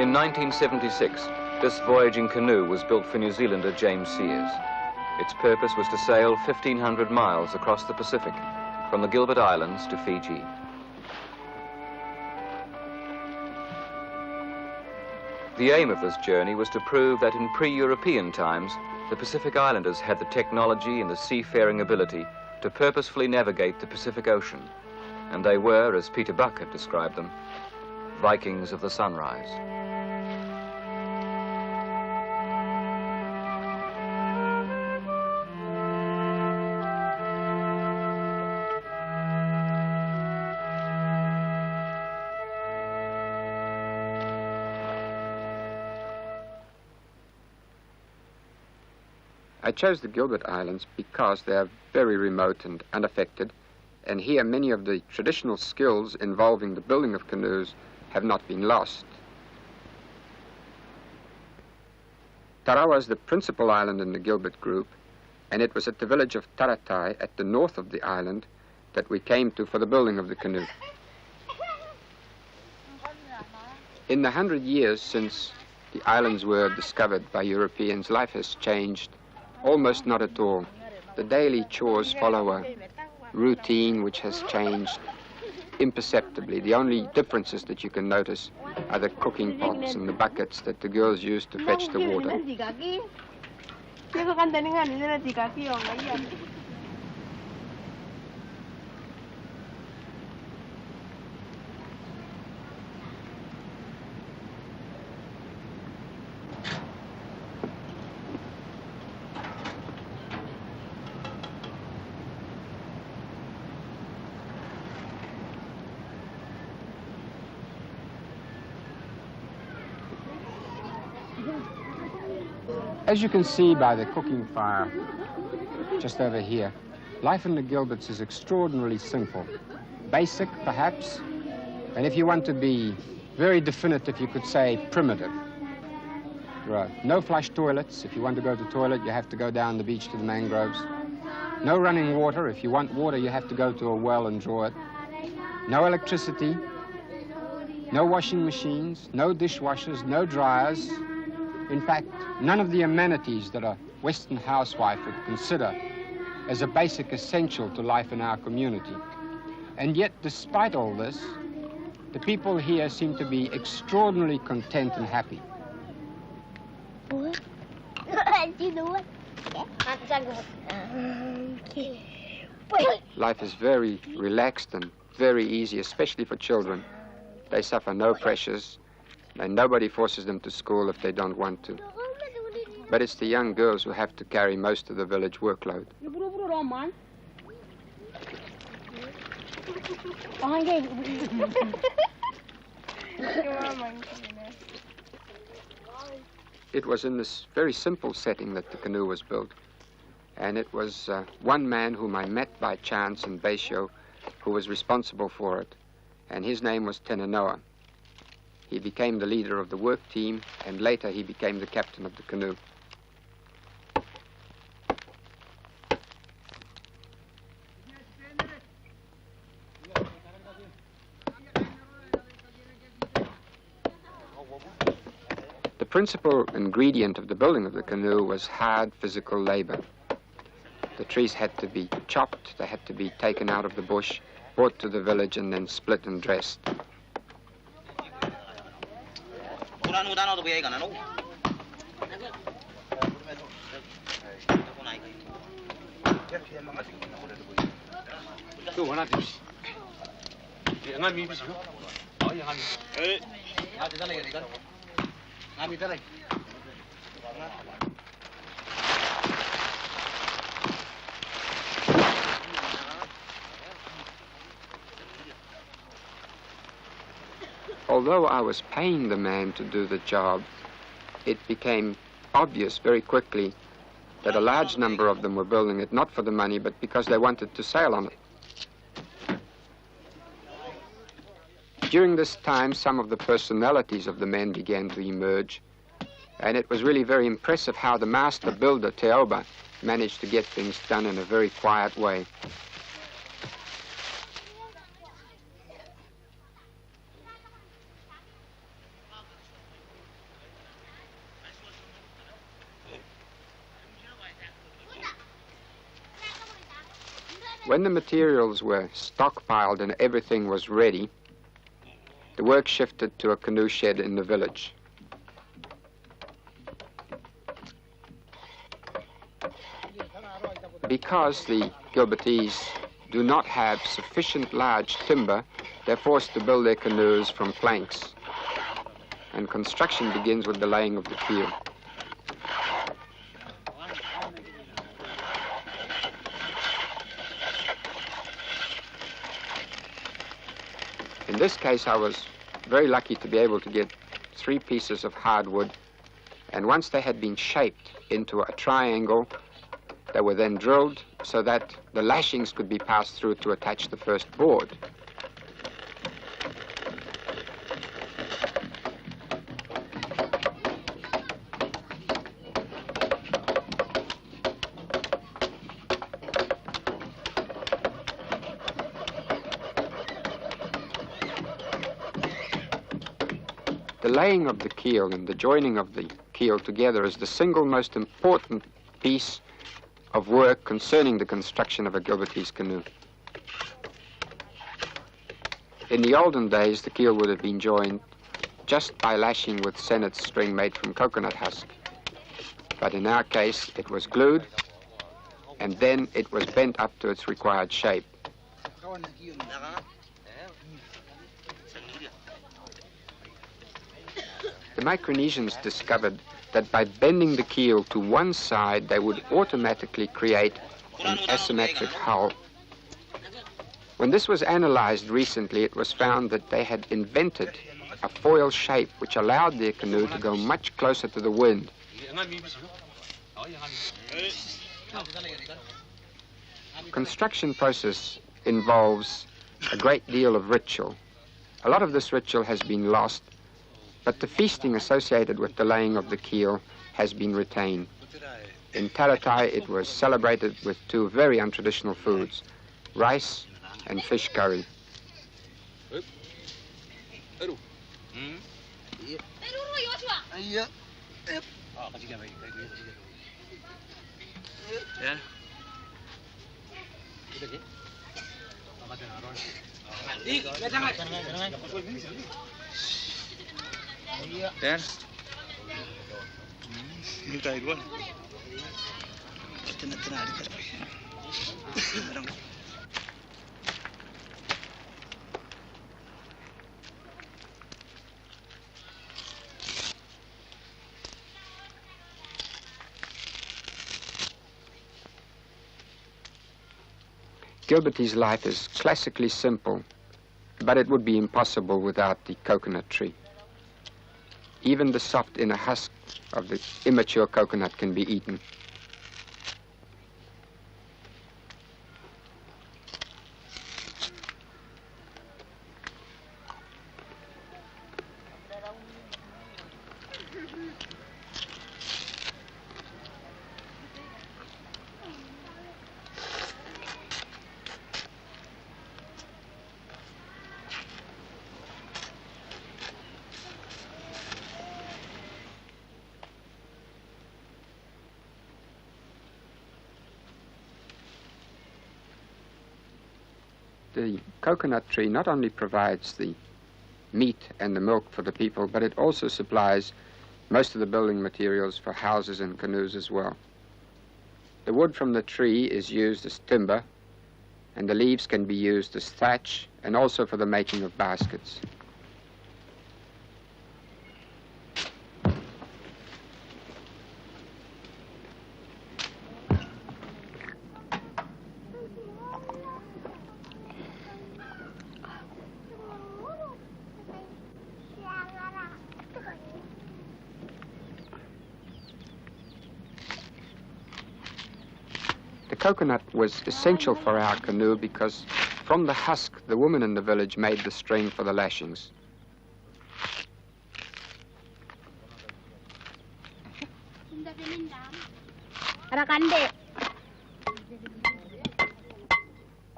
In 1976, this voyaging canoe was built for New Zealander James Siers. Its purpose was to sail 1,500 miles across the Pacific, from the Gilbert Islands to Fiji. The aim of this journey was to prove that in pre-European times, the Pacific Islanders had the technology and the seafaring ability to purposefully navigate the Pacific Ocean, and they were, as Peter Buck had described them, Vikings of the sunrise. I chose the Gilbert Islands because they are very remote and unaffected, and here many of the traditional skills involving the building of canoes have not been lost. Tarawa is the principal island in the Gilbert group, and it was at the village of Taratai at the north of the island that we came to for the building of the canoe. In the 100 years since the islands were discovered by Europeans, life has changed almost not at all. The daily chores follow a routine which has changed imperceptibly. The only differences that you can notice are the cooking pots and the buckets that the girls use to fetch the water. As you can see by the cooking fire just over here, life in the Gilberts is extraordinarily simple. Basic, perhaps, and if you want to be very definitive, you could say primitive. There are no flush toilets. If you want to go to the toilet, you have to go down the beach to the mangroves. No running water. If you want water, you have to go to a well and draw it. No electricity. No washing machines. No dishwashers. No dryers. In fact, none of the amenities that a Western housewife would consider as a basic essential to life in our community. And yet, despite all this, the people here seem to be extraordinarily content and happy. Life is very relaxed and very easy, especially for children. They suffer no pressures, and nobody forces them to school if they don't want to. But it's the young girls who have to carry most of the village workload. It was in this very simple setting that the canoe was built. And it was one man whom I met by chance in Baisho who was responsible for it. And his name was Tenanoa. He became the leader of the work team, and later he became the captain of the canoe. The principal ingredient of the building of the canoe was hard physical labor. The trees had to be chopped, they had to be taken out of the bush, brought to the village, and then split and dressed. Although I was paying the man to do the job, it became obvious very quickly that a large number of them were building it not for the money, but because they wanted to sail on it. During this time, some of the personalities of the men began to emerge, and it was really very impressive how the master builder, Teoba, managed to get things done in a very quiet way. When the materials were stockpiled and everything was ready, the work shifted to a canoe shed in the village. Because the Gilbertese do not have sufficient large timber, they're forced to build their canoes from planks, and construction begins with the laying of the keel. In this case, I was very lucky to be able to get 3 pieces of hardwood, and once they had been shaped into a triangle, they were then drilled so that the lashings could be passed through to attach the first board. The laying of the keel and the joining of the keel together is the single most important piece of work concerning the construction of a Gilbertese canoe. In the olden days, the keel would have been joined just by lashing with senet string made from coconut husk. But in our case, it was glued, and then it was bent up to its required shape. The Micronesians discovered that by bending the keel to one side, they would automatically create an asymmetric hull. When this was analyzed recently, it was found that they had invented a foil shape which allowed their canoe to go much closer to the wind. Construction process involves a great deal of ritual. A lot of this ritual has been lost, but the feasting associated with the laying of the keel has been retained. In Taratai, it was celebrated with 2 very untraditional foods, rice and fish curry. Ten. Minta igual. Gilbertese life is classically simple, but it would be impossible without the coconut tree. Even the soft inner husk of the immature coconut can be eaten. The coconut tree not only provides the meat and the milk for the people, but it also supplies most of the building materials for houses and canoes as well. The wood from the tree is used as timber, and the leaves can be used as thatch and also for the making of baskets. The coconut was essential for our canoe because from the husk, the women in the village made the string for the lashings.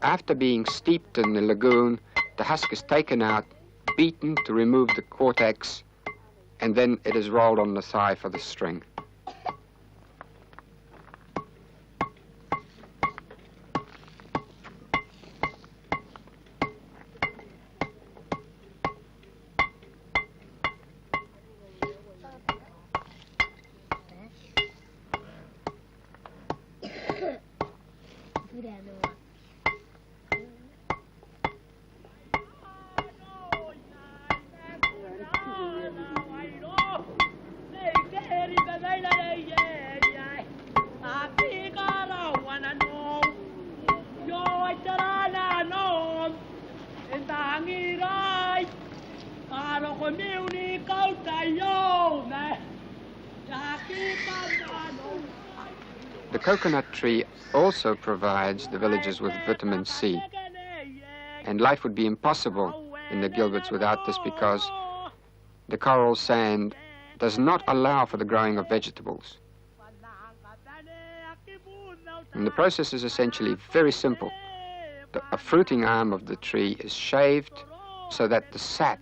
After being steeped in the lagoon, the husk is taken out, beaten to remove the cortex, and then it is rolled on the thigh for the string. The coconut tree also provides the villagers with vitamin C, and life would be impossible in the Gilberts without this because the coral sand does not allow for the growing of vegetables. And the process is essentially very simple. A fruiting arm of the tree is shaved so that the sap,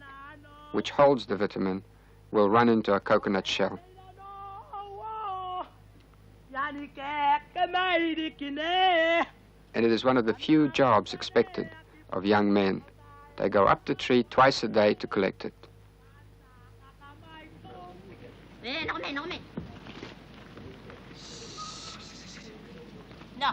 which holds the vitamin, will run into a coconut shell. And it is one of the few jobs expected of young men. They go up the tree twice a day to collect it. No.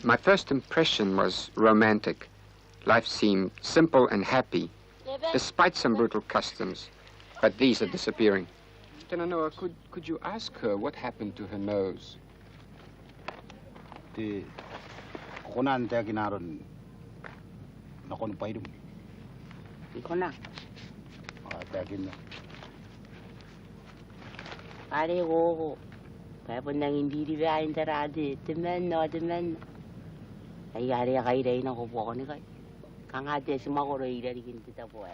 My first impression was romantic. Life seemed simple and happy, despite some brutal customs, but these are disappearing. Tenanoa, could you ask her what happened to her nose? The Konan Taginaron Nakon Paidum. Ikona. Tagin. Pare go. Papa nang hindi di ba interade. Temen no temen.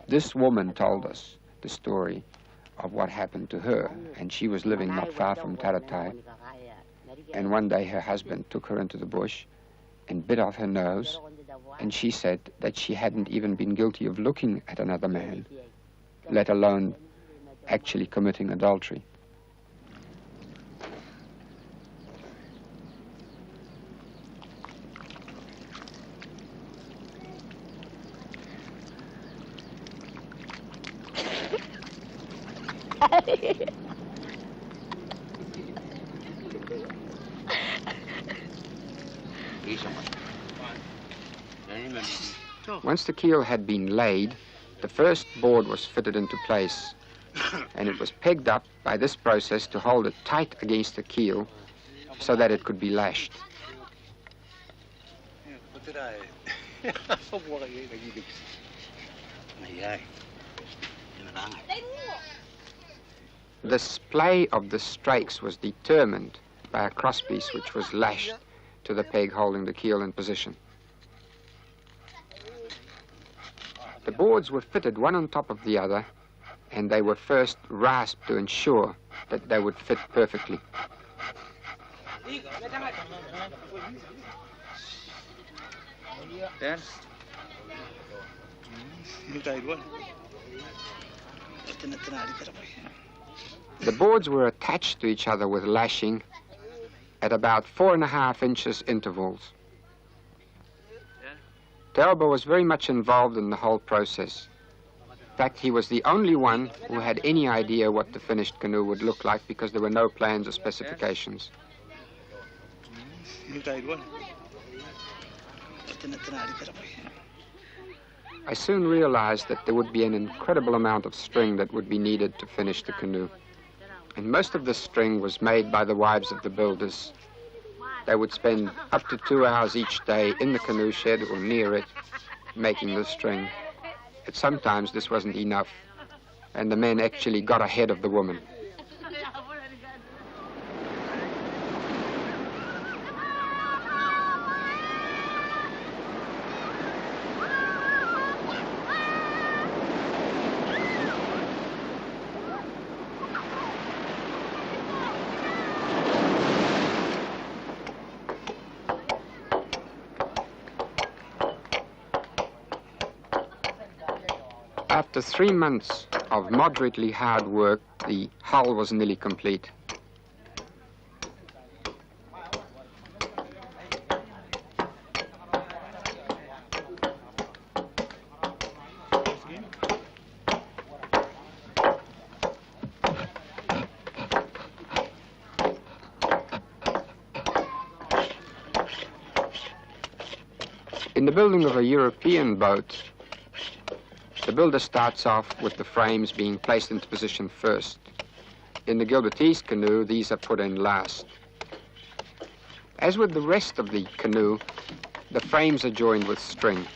This woman told us the story of what happened to her, and she was living not far from Taratai. And one day her husband took her into the bush and bit off her nose, and she said that she hadn't even been guilty of looking at another man, let alone actually committing adultery. Once the keel had been laid, the first board was fitted into place, and it was pegged up by this process to hold it tight against the keel so that it could be lashed. The splay of the strakes was determined by a crosspiece which was lashed to the peg holding the keel in position. The boards were fitted one on top of the other, and they were first rasped to ensure that they would fit perfectly. Dan? The boards were attached to each other with lashing at about 4.5 inches intervals. Tarawa was very much involved in the whole process. In fact, he was the only one who had any idea what the finished canoe would look like because there were no plans or specifications. I soon realized that there would be an incredible amount of string that would be needed to finish the canoe. And most of the string was made by the wives of the builders. They would spend up to 2 hours each day in the canoe shed or near it, making the string. But sometimes this wasn't enough, and the men actually got ahead of the women. After 3 months of moderately hard work, the hull was nearly complete. In the building of a European boat, the builder starts off with the frames being placed into position first. In the Gilbertese canoe, these are put in last. As with the rest of the canoe, the frames are joined with string.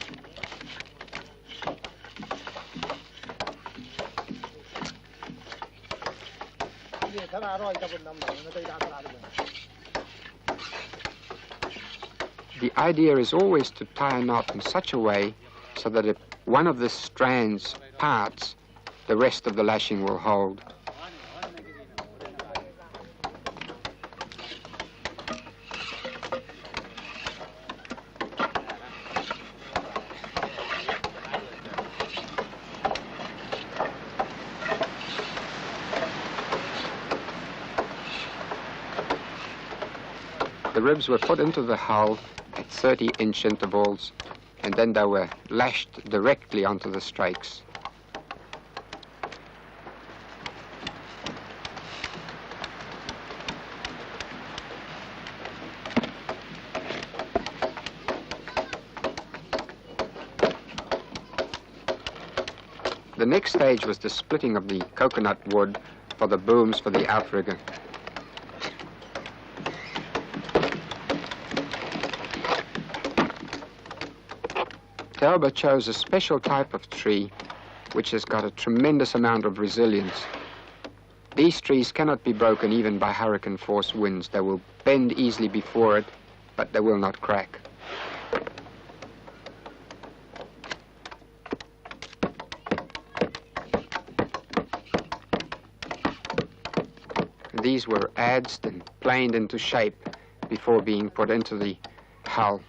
The idea is always to tie a knot in such a way so that if one of the strands parts, the rest of the lashing will hold. The ribs were put into the hull at 30-inch intervals, and then they were lashed directly onto the strakes. The next stage was the splitting of the coconut wood for the booms for the outrigger. Tarabai chose a special type of tree which has got a tremendous amount of resilience. These trees cannot be broken even by hurricane force winds. They will bend easily before it, but they will not crack. These were adzed and planed into shape before being put into the hull.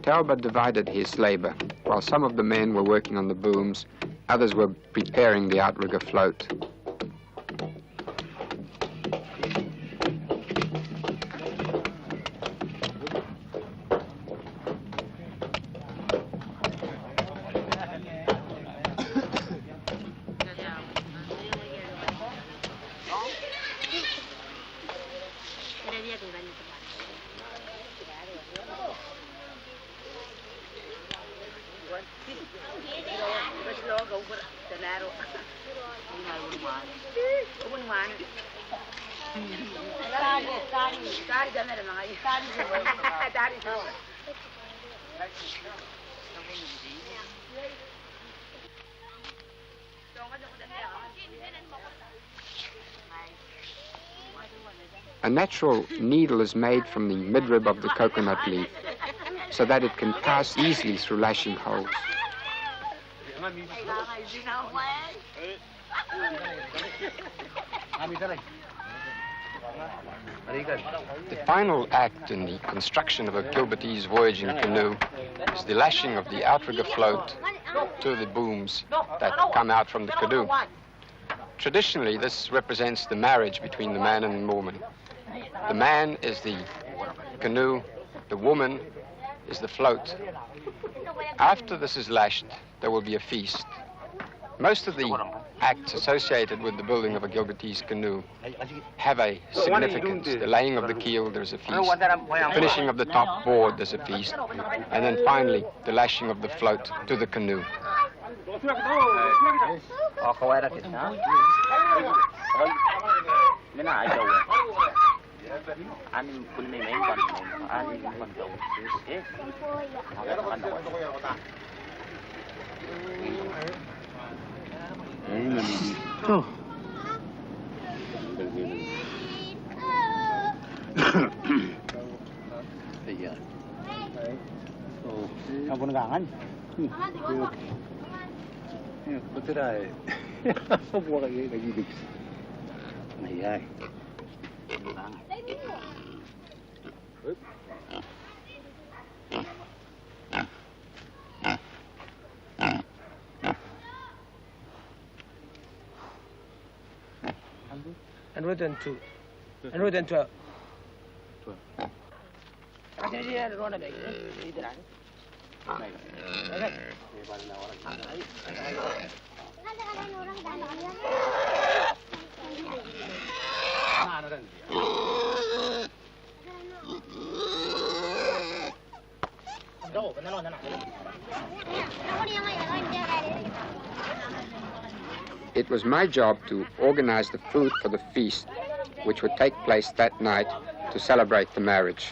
Tarabai divided his labor. While some of the men were working on the booms, others were preparing the outrigger float. A natural needle is made from the midrib of the coconut leaf so that it can pass easily through lashing holes. The final act in the construction of a Gilbertese voyaging canoe is the lashing of the outrigger float to the booms that come out from the canoe. Traditionally, this represents the marriage between the man and the woman. The man is the canoe, the woman is the float. After this is lashed, there will be a feast. Most of the acts associated with the building of a Gilbertese canoe have a significance. The laying of the keel, there's a feast. The finishing of the top board, there's a feast. And then finally, the lashing of the float to the canoe. 102. 112. It was my job to organize the food for the feast, which would take place that night to celebrate the marriage.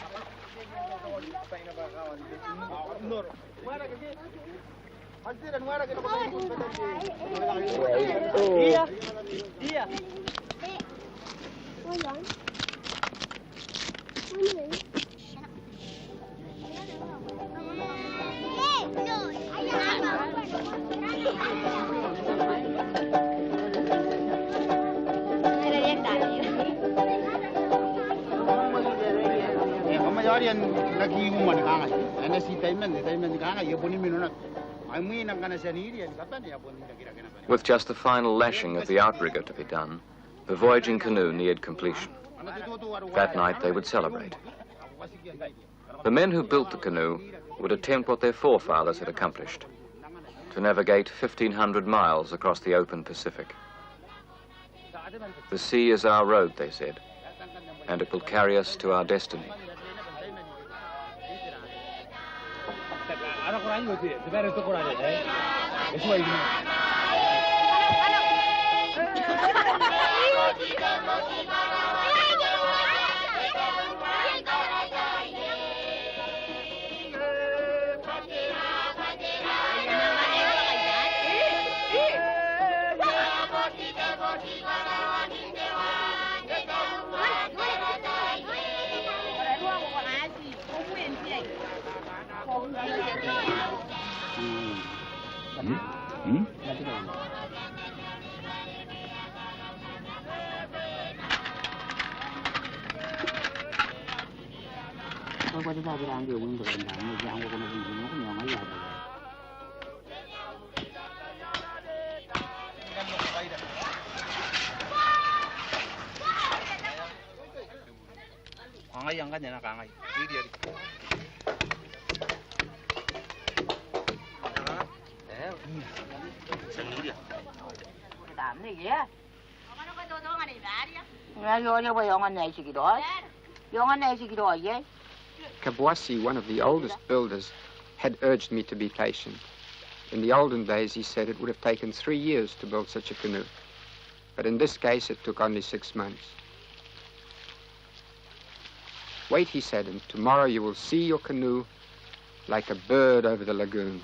With just the final lashing of the outrigger to be done, the voyaging canoe neared completion. That night they would celebrate. The men who built the canoe would attempt what their forefathers had accomplished, to navigate 1,500 miles across the open Pacific. The sea is our road, they said, and it will carry us to our destiny. Kabwasi, one of the oldest builders, had urged me to be patient. In the olden days, he said, it would have taken 3 years to build such a canoe. But in this case, it took only 6 months. Wait, he said, and tomorrow you will see your canoe like a bird over the lagoon.